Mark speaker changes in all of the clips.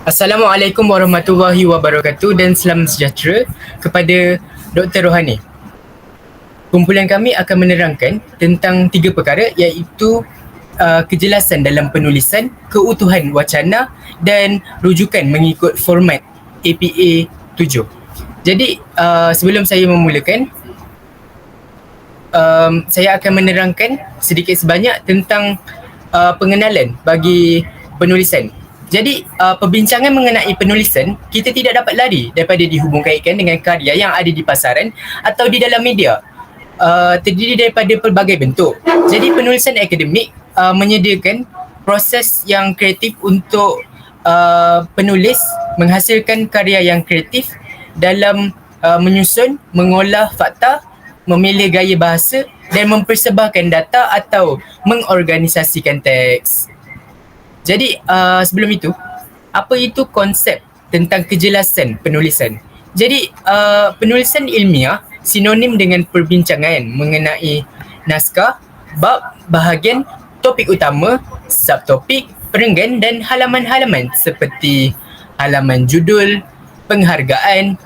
Speaker 1: Assalamualaikum warahmatullahi wabarakatuh dan salam sejahtera kepada Dr. Rohani. Kumpulan kami akan menerangkan tentang 3 perkara iaitu kejelasan dalam penulisan, keutuhan wacana dan rujukan mengikut format APA 7. Jadi sebelum saya memulakan, saya akan menerangkan sedikit sebanyak tentang pengenalan bagi penulisan. Jadi perbincangan mengenai penulisan, kita tidak dapat lari daripada dihubung-kaitkan dengan karya yang ada di pasaran atau di dalam media. Terdiri daripada pelbagai bentuk. Jadi penulisan akademik menyediakan proses yang kreatif untuk penulis menghasilkan karya yang kreatif dalam menyusun, mengolah fakta, memilih gaya bahasa dan mempersembahkan data atau mengorganisasikan teks. Jadi sebelum itu, apa itu konsep tentang kejelasan penulisan? Jadi penulisan ilmiah sinonim dengan perbincangan mengenai naskah, bab, bahagian, topik utama, subtopik, perenggan dan halaman-halaman seperti halaman judul, penghargaan,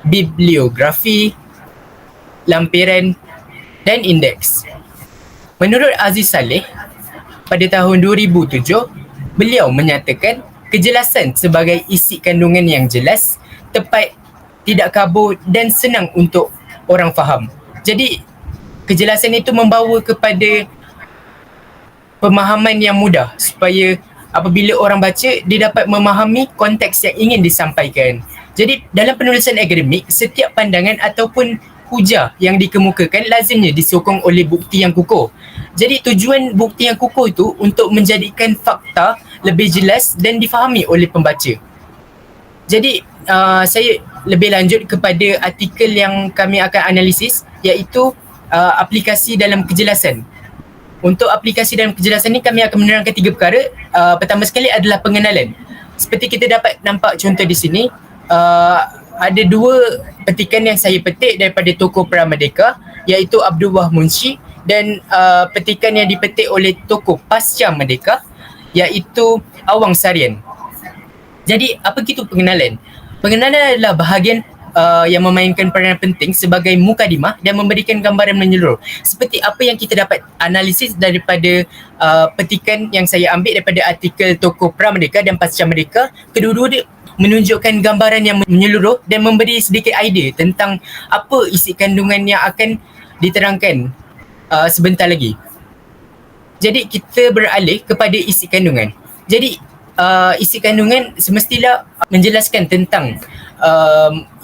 Speaker 1: bibliografi, lampiran dan indeks. Menurut Aziz Saleh, pada tahun 2007, beliau menyatakan kejelasan sebagai isi kandungan yang jelas, tepat, tidak kabur dan senang untuk orang faham. Jadi kejelasan itu membawa kepada pemahaman yang mudah supaya apabila orang baca dia dapat memahami konteks yang ingin disampaikan. Jadi dalam penulisan akademik, setiap pandangan ataupun hujah yang dikemukakan lazimnya disokong oleh bukti yang kukuh. Jadi tujuan bukti yang kukuh itu untuk menjadikan fakta lebih jelas dan difahami oleh pembaca. Jadi saya lebih lanjut kepada artikel yang kami akan analisis iaitu aplikasi dalam kejelasan. Untuk aplikasi dalam kejelasan ni kami akan menerangkan 3 perkara. Pertama sekali adalah pengenalan. Seperti kita dapat nampak contoh di sini, ada 2 petikan yang saya petik daripada tokoh Pramerdeka iaitu Abdul Wah Munshi dan petikan yang dipetik oleh tokoh Pasca Merdeka iaitu Awang Sarian. Jadi apa itu pengenalan? Pengenalan adalah bahagian yang memainkan peranan penting sebagai mukadimah dan memberikan gambaran menyeluruh. Seperti apa yang kita dapat analisis daripada petikan yang saya ambil daripada artikel tokoh Pramerdeka dan Pasca Merdeka, kedua-dua dia menunjukkan gambaran yang menyeluruh dan memberi sedikit idea tentang apa isi kandungan yang akan diterangkan sebentar lagi. Jadi kita beralih kepada isi kandungan. Jadi isi kandungan semestilah menjelaskan tentang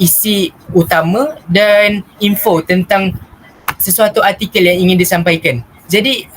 Speaker 1: isi utama dan info tentang sesuatu artikel yang ingin disampaikan. Jadi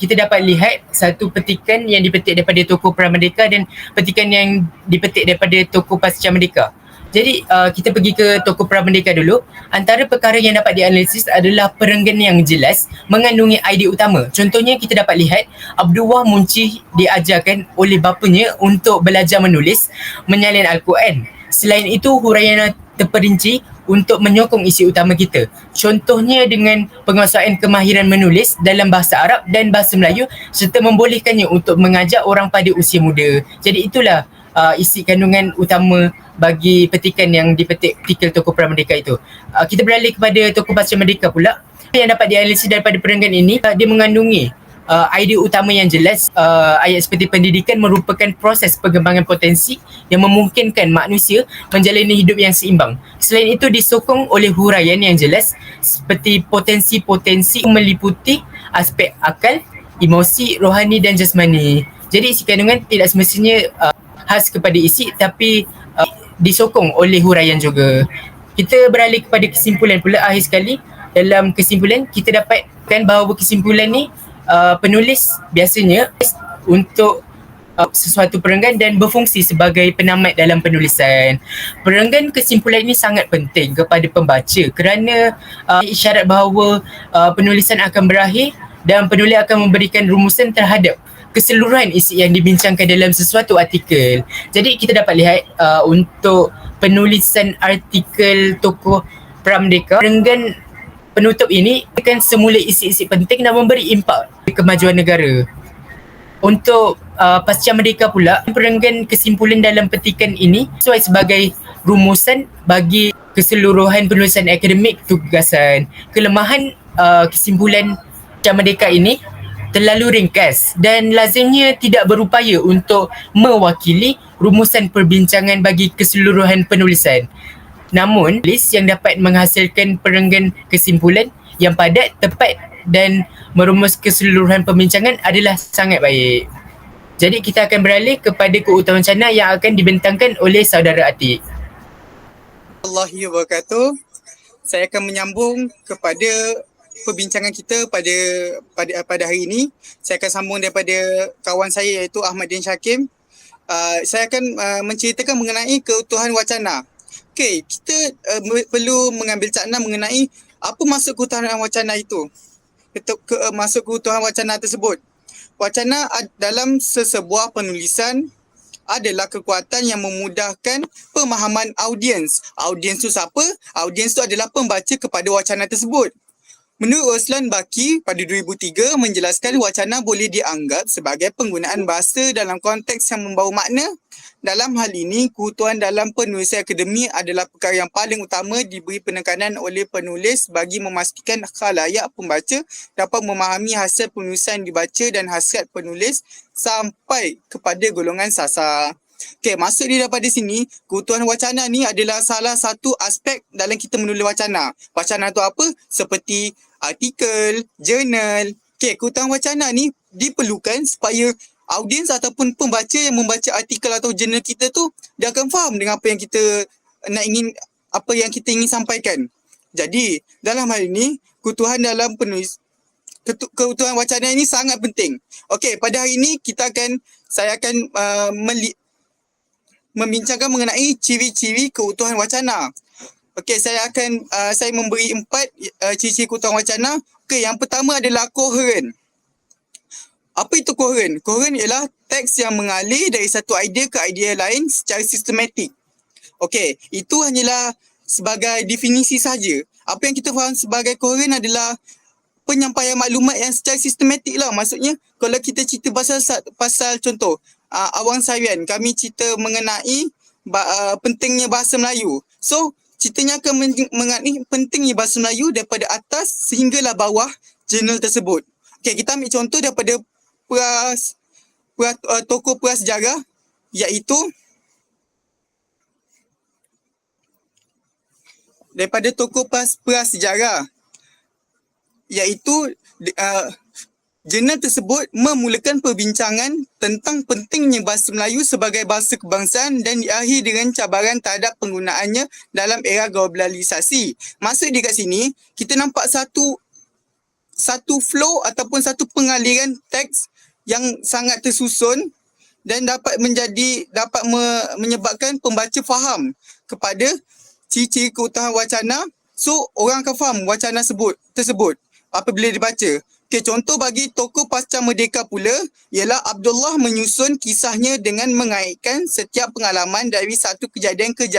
Speaker 1: kita dapat lihat satu petikan yang dipetik daripada tokoh Pramerdeka dan petikan yang dipetik daripada tokoh Pasca Merdeka. Jadi kita pergi ke tokoh Pramerdeka dulu. Antara perkara yang dapat dianalisis adalah perenggan yang jelas mengandungi idea utama. Contohnya kita dapat lihat Abdul Wah Munshi diajarkan oleh bapanya untuk belajar menulis menyalin Al-Quran. Selain itu, huraian terperinci untuk menyokong isi utama kita. Contohnya dengan penguasaan kemahiran menulis dalam bahasa Arab dan bahasa Melayu serta membolehkannya untuk mengajak orang pada usia muda. Jadi itulah isi kandungan utama bagi petikan yang dipetik artikel tokoh Pramerdeka itu. Kita beralih kepada tokoh Pasca Merdeka pula. Yang dapat dianalisis daripada perenggan ini, dia mengandungi idea utama yang jelas. Ayat seperti pendidikan merupakan proses pengembangan potensi yang memungkinkan manusia menjalani hidup yang seimbang. Selain itu disokong oleh huraian yang jelas seperti potensi-potensi meliputi aspek akal, emosi, rohani dan jasmani. Jadi isi kandungan tidak semestinya khas kepada isi tapi disokong oleh huraian juga. Kita beralih kepada kesimpulan pula akhir sekali. Dalam kesimpulan kita dapatkan bahawa kesimpulan ni penulis biasanya untuk sesuatu perenggan dan berfungsi sebagai penamat dalam penulisan. Perenggan kesimpulan ini sangat penting kepada pembaca kerana isyarat bahawa penulisan akan berakhir dan penulis akan memberikan rumusan terhadap keseluruhan isi yang dibincangkan dalam sesuatu artikel. Jadi kita dapat lihat untuk penulisan artikel tokoh Pramerdeka, perenggan penutup ini akan semula isi-isi penting dan memberi impak kemajuan negara. Untuk Pasca Merdeka pula, perenggan kesimpulan dalam petikan ini sesuai sebagai rumusan bagi keseluruhan penulisan akademik tugasan. Kelemahan kesimpulan Pasca Merdeka ini terlalu ringkas dan lazimnya tidak berupaya untuk mewakili rumusan perbincangan bagi keseluruhan penulisan. Namun, list yang dapat menghasilkan perenggan kesimpulan yang padat, tepat dan merumus keseluruhan perbincangan adalah sangat baik. Jadi kita akan beralih kepada keutamaan wacana yang akan dibentangkan oleh saudara Atik.
Speaker 2: Allahi wabarakatuh. Saya akan menyambung kepada perbincangan kita pada hari ini. Saya akan sambung daripada kawan saya iaitu Ahmaddin Syakim. Saya akan menceritakan mengenai keutuhan wacana. Okey, kita perlu mengambil cakna mengenai apa maksud keutuhan wacana itu. Maksud keutuhan wacana tersebut. Wacana dalam sesebuah penulisan adalah kekuatan yang memudahkan pemahaman audiens. Audiens tu siapa? Audiens tu adalah pembaca kepada wacana tersebut. Menurut Ruslan Baki pada 2003 menjelaskan wacana boleh dianggap sebagai penggunaan bahasa dalam konteks yang membawa makna. Dalam hal ini, keutuhan dalam penulisan akademik adalah perkara yang paling utama diberi penekanan oleh penulis bagi memastikan khalayak pembaca dapat memahami hasil penulisan dibaca dan hasrat penulis sampai kepada golongan sasar. Okey, maksud dia daripada sini, keutuhan wacana ni adalah salah satu aspek dalam kita menulis wacana. Wacana tu apa? Seperti artikel, jurnal. Okey, keutuhan wacana ni diperlukan supaya audiens ataupun pembaca yang membaca artikel atau jurnal kita tu dia akan faham dengan apa yang kita kita ingin sampaikan. Jadi, dalam hal ini, keutuhan dalam keutuhan wacana ini sangat penting. Okey, pada hari ini saya akan membincangkan mengenai ciri-ciri keutuhan wacana. Okey, saya memberi 4 ciri-ciri keutuhan wacana. Okey, yang pertama adalah koheren. Apa itu koheren? Koheren ialah teks yang mengalir dari satu idea ke idea lain secara sistematik. Okey, itu hanyalah sebagai definisi saja. Apa yang kita faham sebagai koheren adalah penyampaian maklumat yang secara sistematik lah. Maksudnya, kalau kita cerita pasal contoh, Awang Sarian, kami cerita mengenai pentingnya bahasa Melayu. So, ceritanya akan mengenai pentingnya bahasa Melayu daripada atas sehinggalah bawah jurnal tersebut. Okey, kita ambil contoh daripada tokoh prasejarah iaitu jurnal tersebut memulakan perbincangan tentang pentingnya bahasa Melayu sebagai bahasa kebangsaan dan diakhiri dengan cabaran terhadap penggunaannya dalam era globalisasi. Maksud di kat sini, kita nampak satu flow ataupun satu pengaliran teks yang sangat tersusun dan dapat menyebabkan pembaca faham kepada ciri-ciri keutuhan wacana. So, orang akan faham wacana tersebut apabila dibaca. Okey, contoh bagi tokoh pasca merdeka pula ialah Abdullah menyusun kisahnya dengan mengaitkan setiap pengalaman dari satu kejadian ke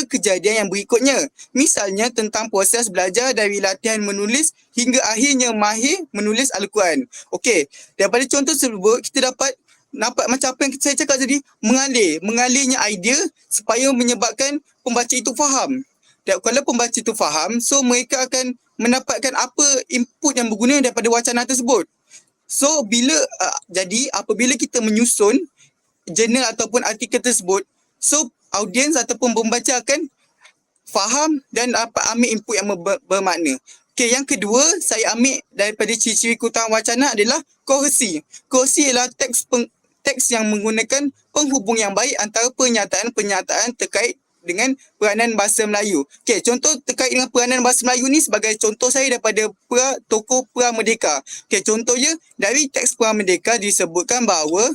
Speaker 2: kejadian yang berikutnya. Misalnya tentang proses belajar dari latihan menulis hingga akhirnya mahir menulis Al-Quran. Okey, daripada contoh tersebut kita dapat nampak macam apa yang saya cakap tadi, mengalirnya idea supaya menyebabkan pembaca itu faham. Dan kalau pembaca itu faham, so mereka akan mendapatkan apa input yang berguna daripada wacana tersebut. So apabila kita menyusun jurnal ataupun artikel tersebut, so audiens ataupun pembaca akan faham dan dapat ambil input yang bermakna. Okey, yang kedua saya ambil daripada ciri-ciri keutuhan wacana adalah kohesi. Kohesi ialah teks yang menggunakan penghubung yang baik antara pernyataan-pernyataan terkait dengan peranan bahasa Melayu. Okey, contoh terkait dengan peranan bahasa Melayu ni sebagai contoh saya daripada tokoh Pra-Merdeka. Okey, contohnya dari teks Pra-Merdeka disebutkan bahawa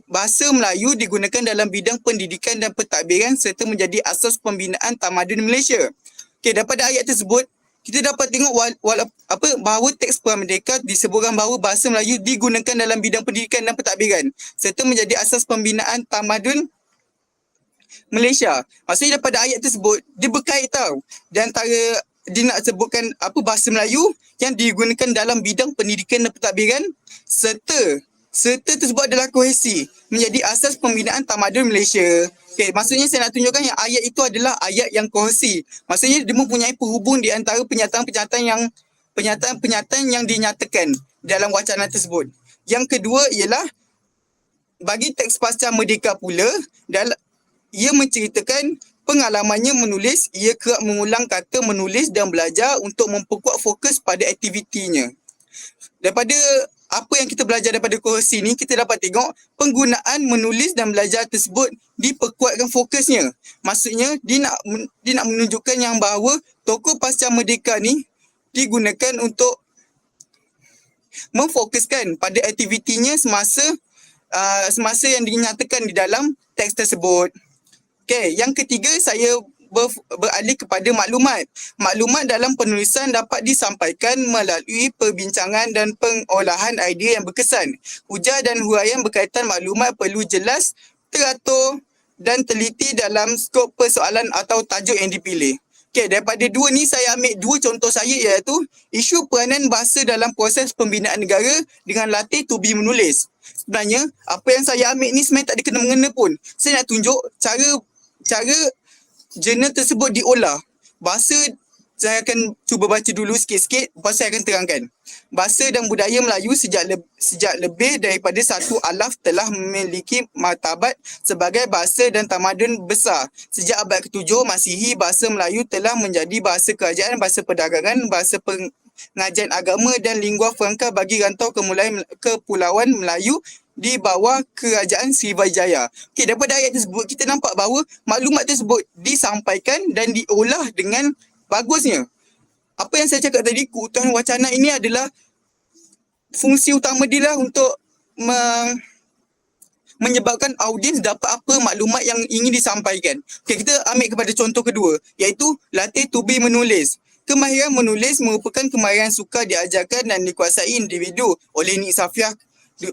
Speaker 2: bahasa Melayu digunakan dalam bidang pendidikan dan pentadbiran serta menjadi asas pembinaan tamadun Malaysia. Okey, daripada ayat tersebut kita dapat tengok bahawa teks Pra-Merdeka disebutkan bahawa bahasa Melayu digunakan dalam bidang pendidikan dan pentadbiran serta menjadi asas pembinaan tamadun Malaysia. Maksudnya daripada ayat tersebut dia berkait tau. Di antara dia nak sebutkan bahasa Melayu yang digunakan dalam bidang pendidikan dan pentadbiran serta serta tersebut adalah kohesi menjadi asas pembinaan tamadun Malaysia. Okay, maksudnya saya nak tunjukkan yang ayat itu adalah ayat yang kohesi. Maksudnya dia mempunyai penghubung di antara pernyataan-pernyataan yang dinyatakan dalam wacana tersebut. Yang kedua ialah bagi teks pasca merdeka pula, ia menceritakan pengalamannya menulis, ia kerap mengulang kata menulis dan belajar untuk memperkuat fokus pada aktivitinya. Daripada apa yang kita belajar daripada kohesi ni, kita dapat tengok penggunaan menulis dan belajar tersebut diperkuatkan fokusnya. Maksudnya dia nak menunjukkan yang bahawa tokoh pasca merdeka ni digunakan untuk memfokuskan pada aktivitinya semasa yang dinyatakan di dalam teks tersebut. Okay, yang ketiga saya beralih kepada maklumat. Maklumat dalam penulisan dapat disampaikan melalui perbincangan dan pengolahan idea yang berkesan. Hujah dan huraian berkaitan maklumat perlu jelas, teratur dan teliti dalam skop persoalan atau tajuk yang dipilih. Okay, daripada dua ni saya ambil dua contoh saya, iaitu isu peranan bahasa dalam proses pembinaan negara dengan latih to be menulis. Sebenarnya apa yang saya ambil ni sebenarnya tak ada kena-mengena pun. Saya nak tunjuk cara jurnal tersebut diolah. Bahasa saya akan cuba baca dulu sikit-sikit, lepas saya akan terangkan. Bahasa dan budaya Melayu sejak lebih daripada satu alaf telah memiliki martabat sebagai bahasa dan tamadun besar. Sejak abad ke-7 Masihi, bahasa Melayu telah menjadi bahasa kerajaan, bahasa perdagangan, bahasa pengajian agama dan lingua franca bagi rantau kepulauan Melayu di bawah kerajaan Srivijaya. Okey, daripada ayat tersebut kita nampak bahawa maklumat tersebut disampaikan dan diolah dengan bagusnya. Apa yang saya cakap tadi, keutuhan wacana ini adalah fungsi utama dia lah untuk menyebabkan audiens dapat apa maklumat yang ingin disampaikan. Okey, kita ambil kepada contoh kedua, iaitu latih to be menulis. Kemahiran menulis merupakan kemahiran sukar diajarkan dan dikuasai individu oleh Nik Safiah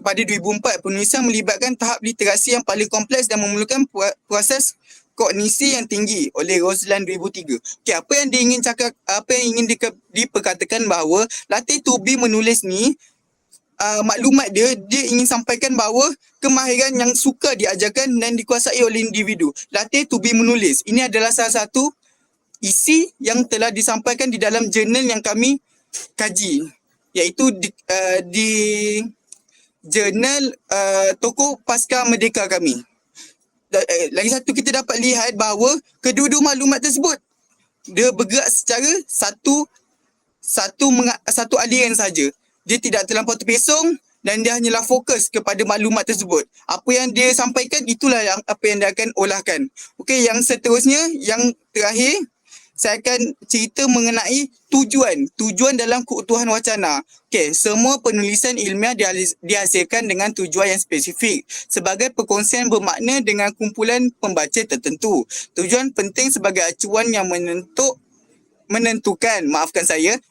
Speaker 2: pada 2004. Penulisan melibatkan tahap literasi yang paling kompleks dan memerlukan proses kognisi yang tinggi oleh Roslan 2003. Okey, apa yang dia ingin cakap, apa yang ingin diperkatakan bahawa latih to be menulis ni, maklumat dia ingin sampaikan bahawa kemahiran yang sukar diajarkan dan dikuasai oleh individu. Latih to be menulis. Ini adalah salah satu isi yang telah disampaikan di dalam jurnal yang kami kaji, iaitu di jurnal tokoh pasca merdeka kami. Lagi satu, kita dapat lihat bahawa kedua-dua maklumat tersebut dia bergerak secara satu aliran saja. Dia tidak terlampau terpesong dan dia hanyalah fokus kepada maklumat tersebut. Apa yang dia sampaikan itulah apa yang dia akan olahkan. Okey, yang seterusnya, yang terakhir, saya akan cerita mengenai tujuan dalam keutuhan wacana. Okey, semua penulisan ilmiah dihasilkan dengan tujuan yang spesifik sebagai perkongsian bermakna dengan kumpulan pembaca tertentu. Tujuan penting sebagai acuan yang menentukan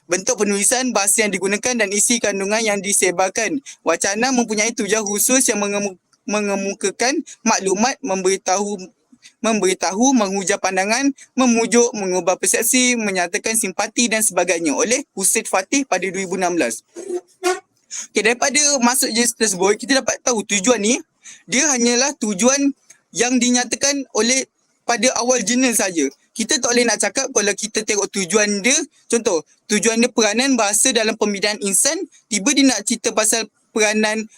Speaker 2: bentuk penulisan, bahasa yang digunakan dan isi kandungan yang disebarkan. Wacana mempunyai tujuan khusus yang mengemukakan maklumat, memberitahu, menghujah pandangan, memujuk, mengubah persepsi, menyatakan simpati dan sebagainya oleh Husaid Fatih pada 2016. Okay, daripada masuk jenis tersebut, kita dapat tahu tujuan ni, dia hanyalah tujuan yang dinyatakan oleh pada awal jurnal saja. Kita tak boleh nak cakap kalau kita tengok tujuan dia, contoh, tujuan dia peranan bahasa dalam pembinaan insan, tiba dia nak cerita pasal peranan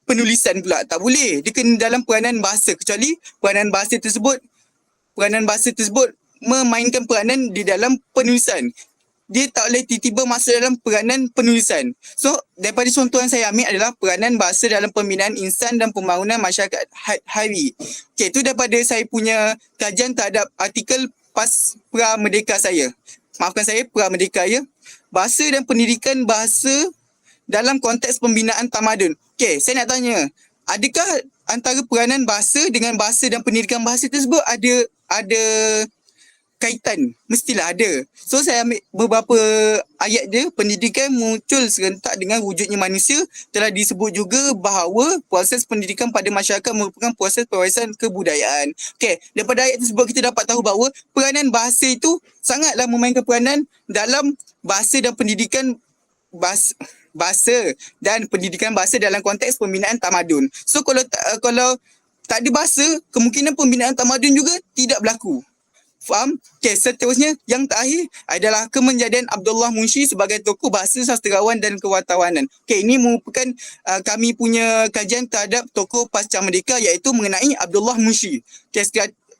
Speaker 2: penulisan pula. Tak boleh. Dia kena dalam peranan bahasa, kecuali peranan bahasa tersebut memainkan peranan di dalam penulisan. Dia tak boleh tiba-tiba masuk dalam peranan penulisan. So, daripada contoh yang saya ambil adalah peranan bahasa dalam pembinaan insan dan pembangunan masyarakat hari. Okey, itu daripada saya punya kajian terhadap artikel pra-merdeka saya. Maafkan saya, pra-merdeka ya. Bahasa dan pendidikan bahasa dalam konteks pembinaan tamadun. Okey, saya nak tanya, adakah antara peranan bahasa dengan bahasa dan pendidikan bahasa tersebut ada kaitan? Mestilah ada. So saya ambil beberapa ayat dia. Pendidikan muncul serentak dengan wujudnya manusia. Telah disebut juga bahawa proses pendidikan pada masyarakat merupakan proses pewarisan kebudayaan. Okey, daripada ayat tersebut kita dapat tahu bahawa peranan bahasa itu sangatlah memainkan peranan dalam bahasa dan pendidikan bahasa. bahasa dan pendidikan bahasa dalam konteks pembinaan tamadun. So kalau tak ada bahasa, kemungkinan pembinaan tamadun juga tidak berlaku. Faham? Okay, seterusnya yang terakhir adalah kemenjadian Abdullah Munshi sebagai tokoh bahasa, sastrawan dan kewartawanan. Okay, ini merupakan kami punya kajian terhadap tokoh pasca merdeka iaitu mengenai Abdullah Munshi.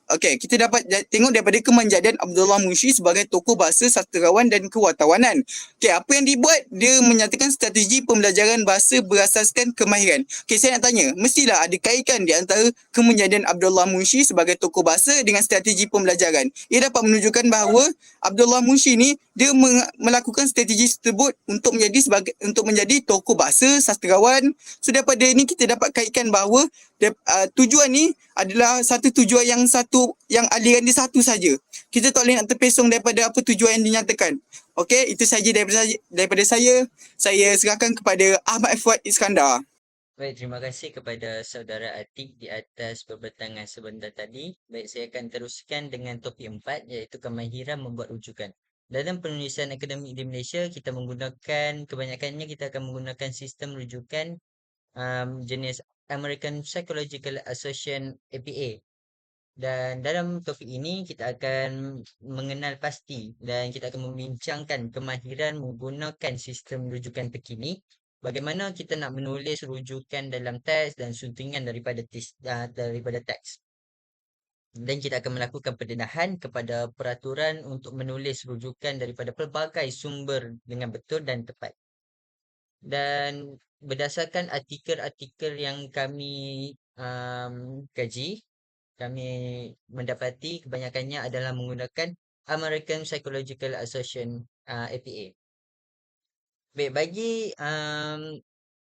Speaker 2: Okay, kita dapat tengok daripada kemenjadian Abdullah Munshi sebagai tokoh bahasa, sastrawan dan kewartawanan. Okay, apa yang dibuat? Dia menyatakan strategi pembelajaran bahasa berasaskan kemahiran. Okay, saya nak tanya, mestilah ada kaitan di antara kemenjadian Abdullah Munshi sebagai tokoh bahasa dengan strategi pembelajaran. Ia dapat menunjukkan bahawa Abdullah Munshi ni dia melakukan strategi tersebut untuk menjadi tokoh bahasa, sastrawan. So daripada ini kita dapat kaitkan bahawa tujuan ni adalah satu tujuan yang aliran dia satu saja. Kita tak boleh nak terpesong daripada apa tujuan yang dinyatakan. Okey, itu saja daripada saya. Saya serahkan kepada Ahmad Fuad Iskandar.
Speaker 3: Baik, terima kasih kepada saudara Atik di atas pembentangan sebentar tadi. Baik, saya akan teruskan dengan topik 4 iaitu kemahiran membuat rujukan. Dalam penulisan akademik di Malaysia, kebanyakannya kita akan menggunakan sistem rujukan jenis American Psychological Association APA. Dan dalam topik ini kita akan mengenal pasti dan kita akan membincangkan kemahiran menggunakan sistem rujukan terkini, bagaimana kita nak menulis rujukan dalam teks dan suntingan daripada teks. Dan kita akan melakukan pendedahan kepada peraturan untuk menulis rujukan daripada pelbagai sumber dengan betul dan tepat. Dan berdasarkan artikel-artikel yang kami kaji, kami mendapati kebanyakannya adalah menggunakan American Psychological Association APA. Baik, bagi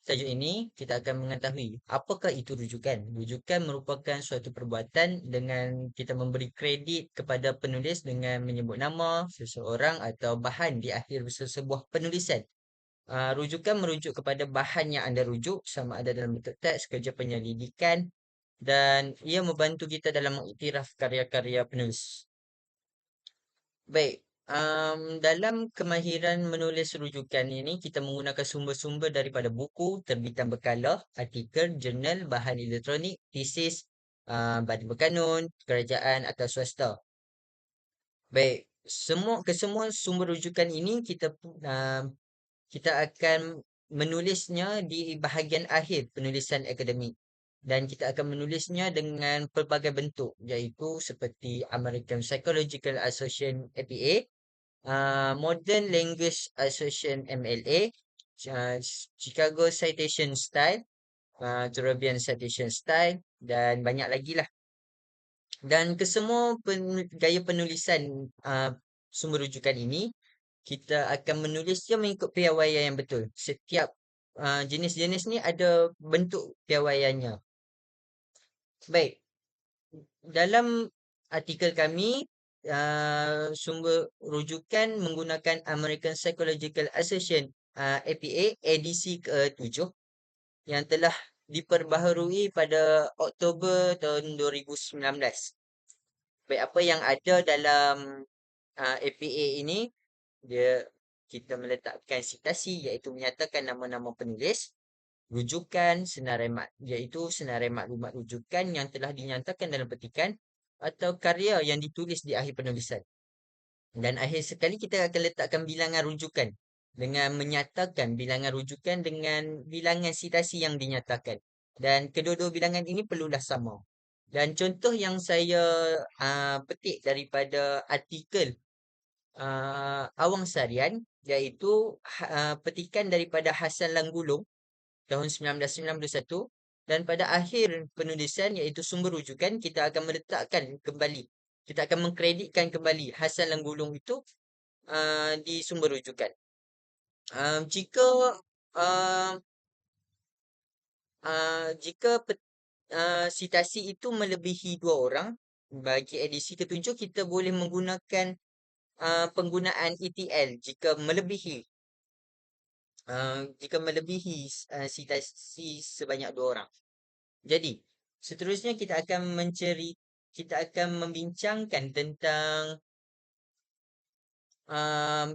Speaker 3: tajuk ini kita akan mengetahui apakah itu rujukan. Rujukan merupakan suatu perbuatan dengan kita memberi kredit kepada penulis dengan menyebut nama seseorang atau bahan di akhir sebuah penulisan. Rujukan merujuk kepada bahan yang anda rujuk, sama ada dalam bentuk teks, kerja penyelidikan, dan ia membantu kita dalam mengiktiraf karya-karya penulis. Baik, dalam kemahiran menulis rujukan ini, kita menggunakan sumber-sumber daripada buku, terbitan berkala, artikel, jurnal, bahan elektronik, tesis, badan berkanun, kerajaan atau swasta. Baik, kesemua sumber rujukan ini kita akan menulisnya di bahagian akhir penulisan akademik. Dan kita akan menulisnya dengan pelbagai bentuk, iaitu seperti American Psychological Association APA, Modern Language Association MLA, Chicago Citation Style, Turabian Citation Style, dan banyak lagi lah. Dan kesemua gaya penulisan sumber rujukan ini, kita akan menulisnya mengikut piawaian yang betul. Setiap jenis-jenis ni ada bentuk piawaiannya. Baik, dalam artikel kami, sumber rujukan menggunakan American Psychological Association APA edisi ke-7 yang telah diperbaharui pada Oktober tahun 2019. Baik, apa yang ada dalam APA ini, kita meletakkan sitasi iaitu menyatakan nama-nama penulis, rujukan, iaitu senarai maklumat rujukan yang telah dinyatakan dalam petikan atau karya yang ditulis di akhir penulisan. Dan akhir sekali kita akan letakkan bilangan rujukan dengan menyatakan bilangan rujukan dengan bilangan sitasi yang dinyatakan. Dan kedua-dua bilangan ini perlulah sama. Dan contoh yang saya petik daripada artikel Awang Sarian iaitu petikan daripada Hasan Langgulung tahun 1991, dan pada akhir penulisan iaitu sumber rujukan kita akan meletakkan kembali, kita akan mengkreditkan kembali Hasan Langgulung itu di sumber rujukan. Jika sitasi itu melebihi 2 orang, bagi edisi ke-7 kita boleh menggunakan penggunaan ETL jika melebihi sitasi sebanyak 2 orang. Jadi, seterusnya kita akan membincangkan tentang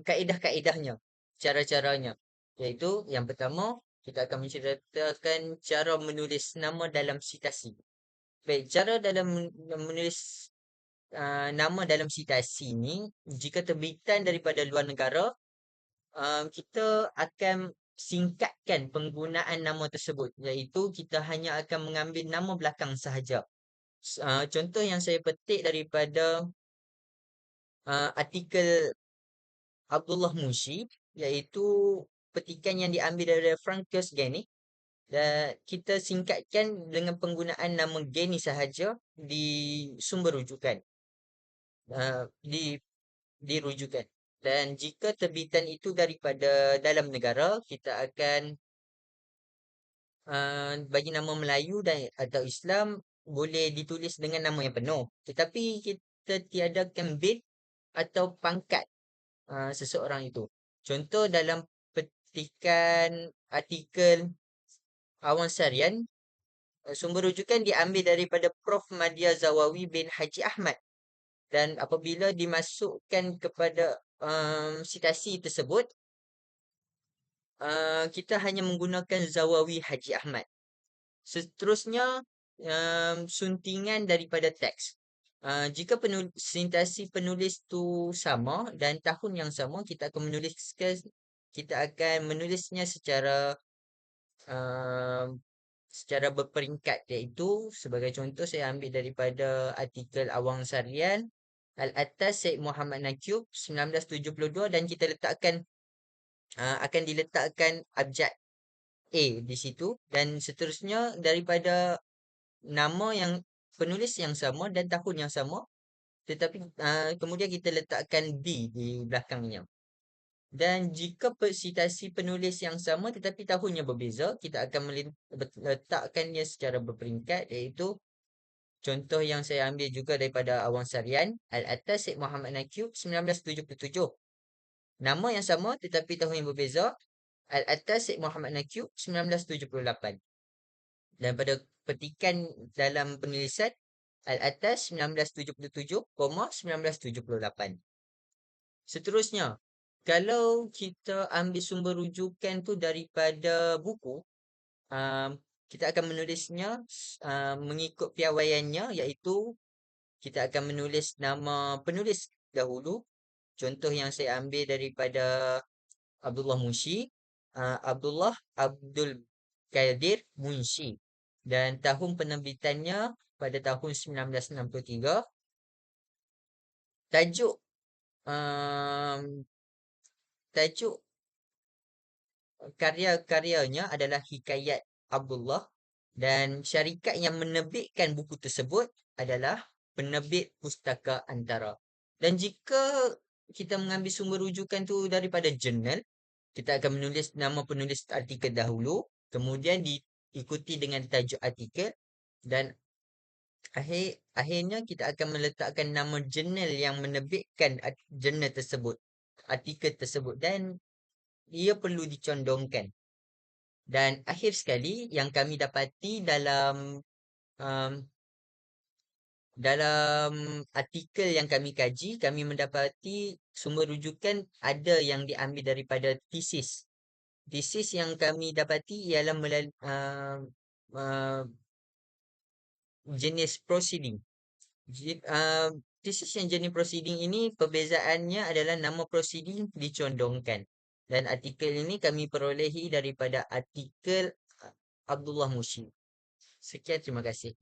Speaker 3: kaedah-kaedahnya, cara-caranya. Iaitu yang pertama, kita akan menceritakan cara menulis nama dalam sitasi. Baik, cara dalam menulis nama dalam sitasi ni, jika terbitan daripada luar negara, kita akan singkatkan penggunaan nama tersebut, iaitu kita hanya akan mengambil nama belakang sahaja. Contoh yang saya petik daripada artikel Abdullah Mushi, iaitu petikan yang diambil dari Frankus Gani, dan kita singkatkan dengan penggunaan nama Gani sahaja di sumber rujukan, di rujukan. Dan jika terbitan itu daripada dalam negara, kita akan bagi nama Melayu dan atau Islam boleh ditulis dengan nama yang penuh. Tetapi kita tiadakan bin atau pangkat seseorang itu. Contoh dalam petikan artikel Awan Sarian, sumber rujukan diambil daripada Prof. Madya Zawawi bin Haji Ahmad. Dan apabila dimasukkan kepada sitasi tersebut, kita hanya menggunakan Zawawi Haji Ahmad. Seterusnya, suntingan daripada teks. Jika sintasi penulis tu sama dan tahun yang sama, kita akan menulisnya secara berperingkat, iaitu sebagai contoh saya ambil daripada artikel Awang Sarian Al-Atas Syed Muhammad Nakyub 1972, dan kita akan diletakkan abjad A di situ, dan seterusnya daripada nama yang penulis yang sama dan tahun yang sama, tetapi kemudian kita letakkan B di belakangnya. Dan jika sitasi penulis yang sama tetapi tahunnya berbeza, kita akan letakkannya secara berperingkat, iaitu contoh yang saya ambil juga daripada Awang Sarian Al-Atas Syed Muhammad Nakyub 1977. Nama yang sama tetapi tahun yang berbeza, Al-Atas Syed Muhammad Nakyub 1978. Dan pada petikan dalam penulisan Al-Atas 1977, 1978. Seterusnya, kalau kita ambil sumber rujukan tu daripada buku, kita akan menulisnya mengikut piawaiannya, iaitu kita akan menulis nama penulis dahulu. Contoh yang saya ambil daripada Abdullah Munshi, Abdullah Abdul Qadir Munshi, dan tahun penerbitannya pada tahun 1963. Tajuk tajuk karya-karyanya adalah Hikayat Abdullah, dan syarikat yang menerbitkan buku tersebut adalah Penerbit Pustaka Antara. Dan jika kita mengambil sumber rujukan tu daripada jurnal, kita akan menulis nama penulis artikel dahulu, kemudian diikuti dengan tajuk artikel, dan akhirnya kita akan meletakkan nama jurnal yang menerbitkan jurnal tersebut, artikel tersebut, dan ia perlu dicondongkan. Dan akhir sekali yang kami dapati dalam artikel yang kami kaji, kami mendapati sumber rujukan ada yang diambil daripada tesis. Tesis yang kami dapati ialah jenis proceeding. Tesis yang jenis proceeding ini, perbezaannya adalah nama proceeding dicondongkan. Dan artikel ini kami perolehi daripada artikel Abdullah Mushi. Sekian, terima kasih.